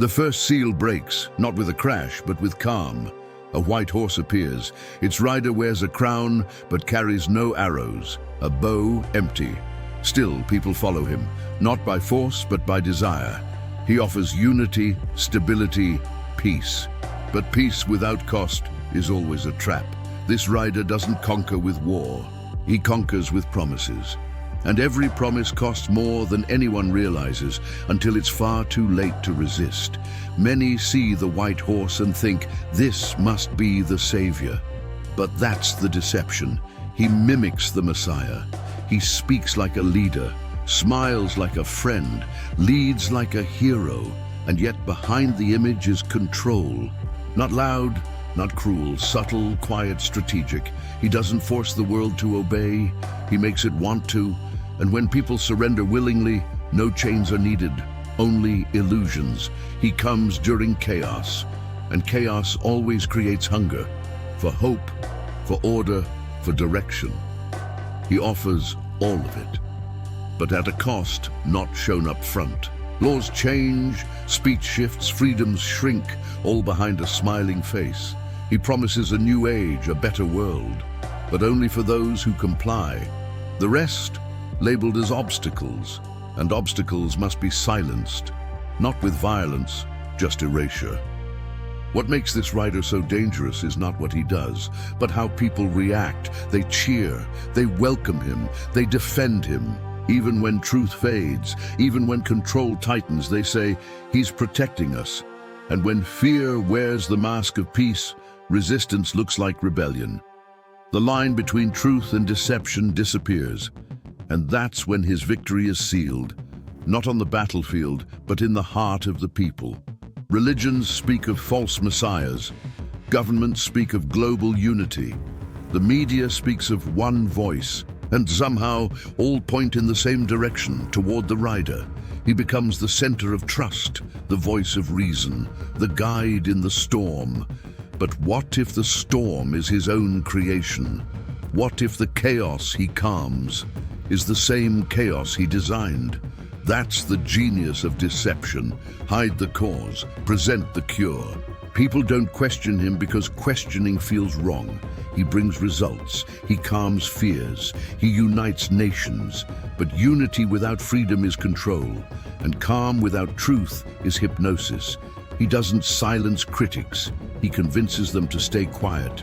The first seal breaks, not with a crash, but with calm. A white horse appears. Its rider wears a crown, but carries no arrows, a bow empty. Still, people follow him, not by force, but by desire. He offers unity, stability, peace. But peace without cost is always a trap. This rider doesn't conquer with war. He conquers with promises. And every promise costs more than anyone realizes until it's far too late to resist. Many see the white horse and think, this must be the savior. But that's the deception. He mimics the Messiah. He speaks like a leader, smiles like a friend, leads like a hero, and yet behind the image is control. Not loud, not cruel, subtle, quiet, strategic. He doesn't force the world to obey. He makes it want to. And when people surrender willingly, no chains are needed, only illusions. He comes during chaos, and chaos always creates hunger for hope, for order, for direction. He offers all of it, but at a cost not shown up front. Laws change, speech shifts, freedoms shrink, all behind a smiling face. He promises a new age, a better world, but only for those who comply. The rest, labeled as obstacles, and obstacles must be silenced, not with violence, just erasure. What makes this rider so dangerous is not what he does, but how people react. They cheer, they welcome him, they defend him. Even when truth fades, even when control tightens, they say, he's protecting us. And when fear wears the mask of peace, resistance looks like rebellion. The line between truth and deception disappears. And that's when his victory is sealed, not on the battlefield, but in the heart of the people. Religions speak of false messiahs. Governments speak of global unity. The media speaks of one voice, and somehow all point in the same direction, toward the rider. He becomes the center of trust, the voice of reason, the guide in the storm. But what if the storm is his own creation? What if the chaos he calms is the same chaos he designed? That's the genius of deception. Hide the cause, present the cure. People don't question him because questioning feels wrong. He brings results, he calms fears, he unites nations. But unity without freedom is control, and calm without truth is hypnosis. He doesn't silence critics, he convinces them to stay quiet.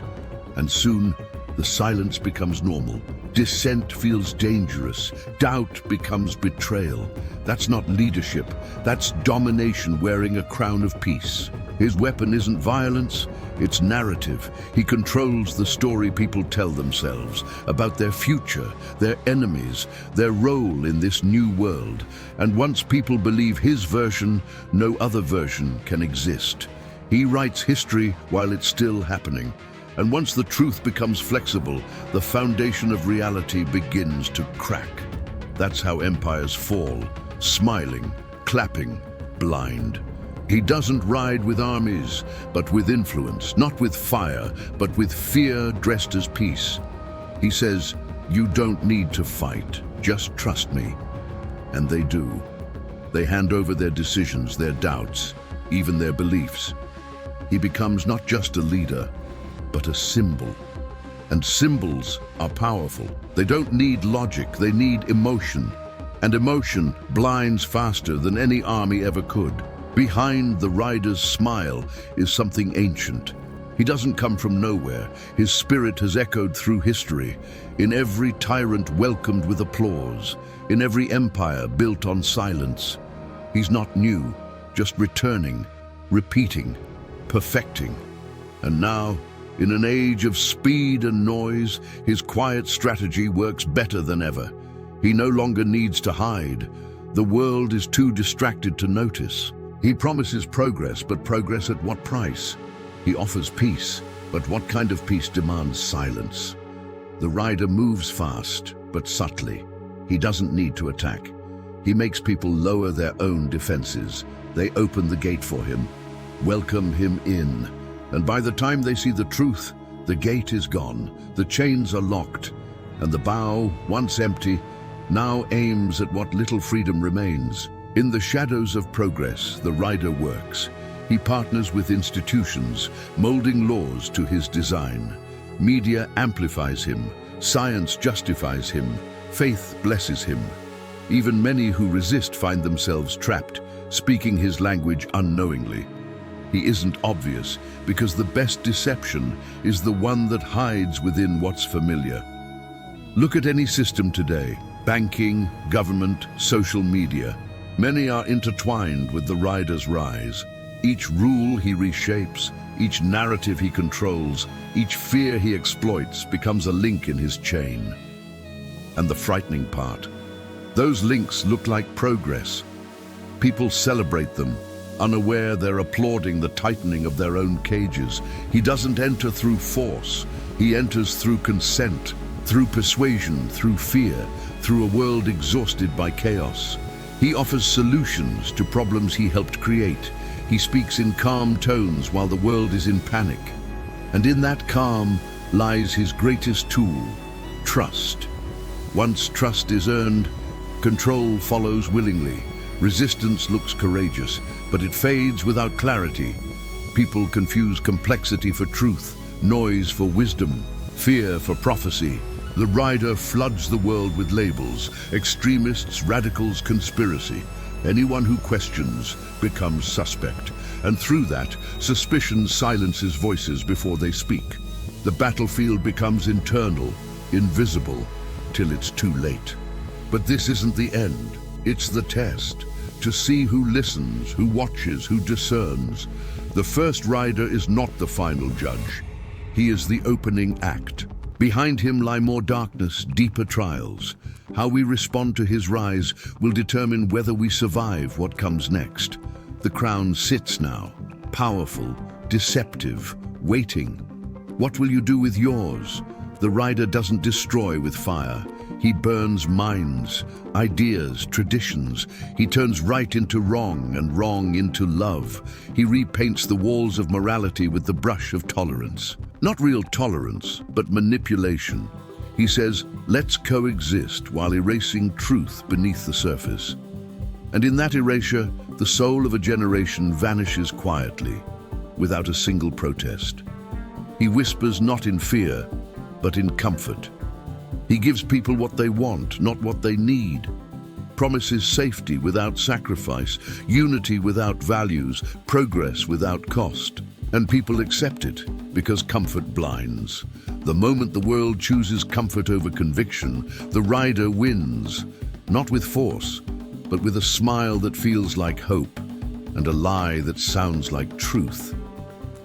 And soon, the silence becomes normal. Dissent feels dangerous. Doubt becomes betrayal. That's not leadership. That's domination wearing a crown of peace. His weapon isn't violence, it's narrative. He controls the story people tell themselves about their future, their enemies, their role in this new world. And once people believe his version, no other version can exist. He writes history while it's still happening. And once the truth becomes flexible, the foundation of reality begins to crack. That's how empires fall, smiling, clapping, blind. He doesn't ride with armies, but with influence, not with fire, but with fear dressed as peace. He says, you don't need to fight, just trust me. And they do. They hand over their decisions, their doubts, even their beliefs. He becomes not just a leader, but a symbol. And symbols are powerful. They don't need logic, they need emotion. And emotion blinds faster than any army ever could. Behind the rider's smile is something ancient. He doesn't come from nowhere. His spirit has echoed through history, in every tyrant welcomed with applause, in every empire built on silence. He's not new, just returning, repeating, perfecting. And now, in an age of speed and noise, his quiet strategy works better than ever. He no longer needs to hide. The world is too distracted to notice. He promises progress, but progress at what price? He offers peace, but what kind of peace demands silence? The rider moves fast, but subtly. He doesn't need to attack. He makes people lower their own defenses. They open the gate for him, welcome him in. And by the time they see the truth, the gate is gone, the chains are locked, and the bow, once empty, now aims at what little freedom remains. In the shadows of progress, the rider works. He partners with institutions, molding laws to his design. Media amplifies him, science justifies him, faith blesses him. Even many who resist find themselves trapped, speaking his language unknowingly. He isn't obvious, because the best deception is the one that hides within what's familiar. Look at any system today: banking, government, social media. Many are intertwined with the rider's rise. Each rule he reshapes, each narrative he controls, each fear he exploits becomes a link in his chain. And the frightening part, those links look like progress. People celebrate them, unaware they're applauding the tightening of their own cages. He doesn't enter through force. He enters through consent, through persuasion, through fear, through a world exhausted by chaos. He offers solutions to problems he helped create. He speaks in calm tones while the world is in panic. And in that calm lies his greatest tool: trust. Once trust is earned, control follows willingly. Resistance looks courageous, but it fades without clarity. People confuse complexity for truth, noise for wisdom, fear for prophecy. The rider floods the world with labels: extremists, radicals, conspiracy. Anyone who questions becomes suspect, and through that, suspicion silences voices before they speak. The battlefield becomes internal, invisible, till it's too late. But this isn't the end, it's the test. To see who listens, who watches, who discerns. The first rider is not the final judge. He is the opening act. Behind him lie more darkness, deeper trials. How we respond to his rise will determine whether we survive what comes next. The crown sits now, powerful, deceptive, waiting. What will you do with yours? The rider doesn't destroy with fire. He burns minds, ideas, traditions. He turns right into wrong and wrong into love. He repaints the walls of morality with the brush of tolerance. Not real tolerance, but manipulation. He says, let's coexist, while erasing truth beneath the surface. And in that erasure, the soul of a generation vanishes quietly, without a single protest. He whispers not in fear, but in comfort. He gives people what they want, not what they need. Promises safety without sacrifice, unity without values, progress without cost. And people accept it, because comfort blinds. The moment the world chooses comfort over conviction, the rider wins, not with force, but with a smile that feels like hope, and a lie that sounds like truth.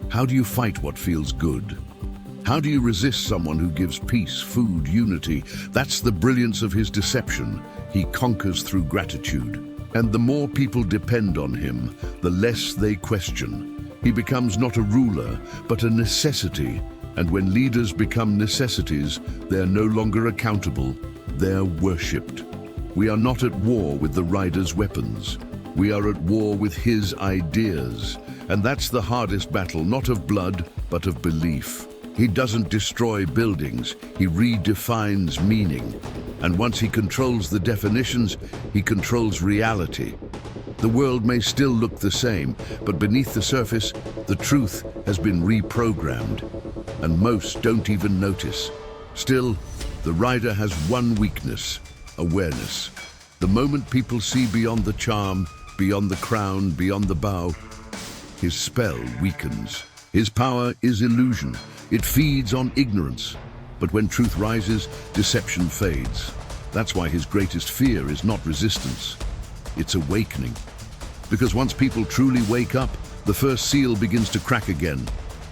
How do you fight what feels good? How do you resist someone who gives peace, food, unity? That's the brilliance of his deception. He conquers through gratitude. And the more people depend on him, the less they question. He becomes not a ruler, but a necessity. And when leaders become necessities, they're no longer accountable, they're worshipped. We are not at war with the rider's weapons. We are at war with his ideas. And that's the hardest battle, not of blood, but of belief. He doesn't destroy buildings, he redefines meaning. And once he controls the definitions, he controls reality. The world may still look the same, but beneath the surface, the truth has been reprogrammed. And most don't even notice. Still, the rider has one weakness: awareness. The moment people see beyond the charm, beyond the crown, beyond the bow, his spell weakens. His power is illusion. It feeds on ignorance. But when truth rises, deception fades. That's why his greatest fear is not resistance. It's awakening. Because once people truly wake up, the first seal begins to crack again.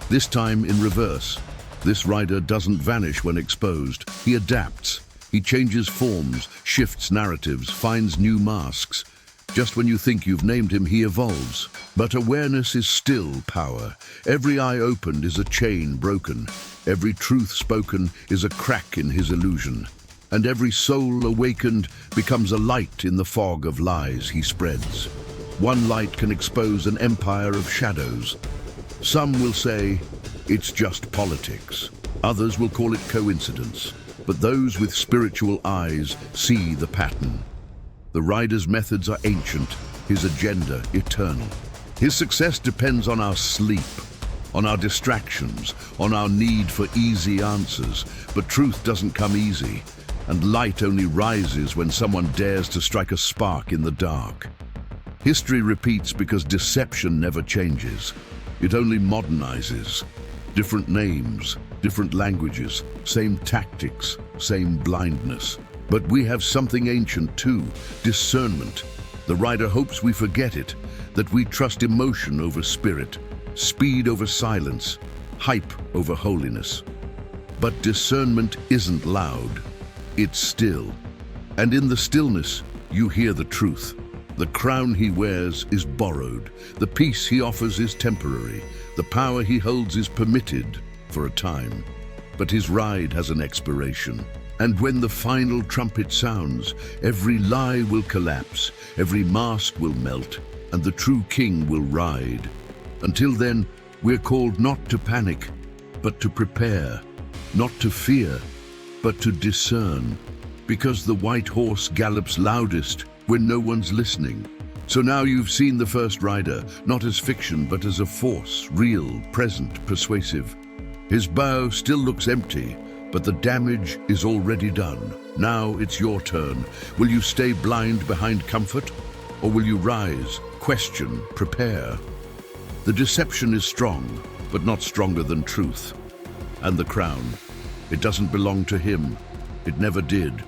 This time in reverse. This rider doesn't vanish when exposed. He adapts. He changes forms, shifts narratives, finds new masks. Just when you think you've named him, he evolves. But awareness is still power. Every eye opened is a chain broken. Every truth spoken is a crack in his illusion. And every soul awakened becomes a light in the fog of lies he spreads. One light can expose an empire of shadows. Some will say, it's just politics. Others will call it coincidence. But those with spiritual eyes see the pattern. The rider's methods are ancient, his agenda eternal. His success depends on our sleep, on our distractions, on our need for easy answers. But truth doesn't come easy, and light only rises when someone dares to strike a spark in the dark. History repeats because deception never changes. It only modernizes. Different names, different languages, same tactics, same blindness. But we have something ancient too, discernment. The rider hopes we forget it, that we trust emotion over spirit, speed over silence, hype over holiness. But discernment isn't loud, it's still. And in the stillness, you hear the truth. The crown he wears is borrowed, the peace he offers is temporary, the power he holds is permitted for a time. But his ride has an expiration. And when the final trumpet sounds, every lie will collapse, every mask will melt, and the true king will ride. Until then, we're called not to panic, but to prepare, not to fear, but to discern, because the white horse gallops loudest when no one's listening. So now you've seen the first rider, not as fiction, but as a force, real, present, persuasive. His bow still looks empty, but the damage is already done. Now it's your turn. Will you stay blind behind comfort? Or will you rise, question, prepare? The deception is strong, but not stronger than truth. And the crown, it doesn't belong to him. It never did.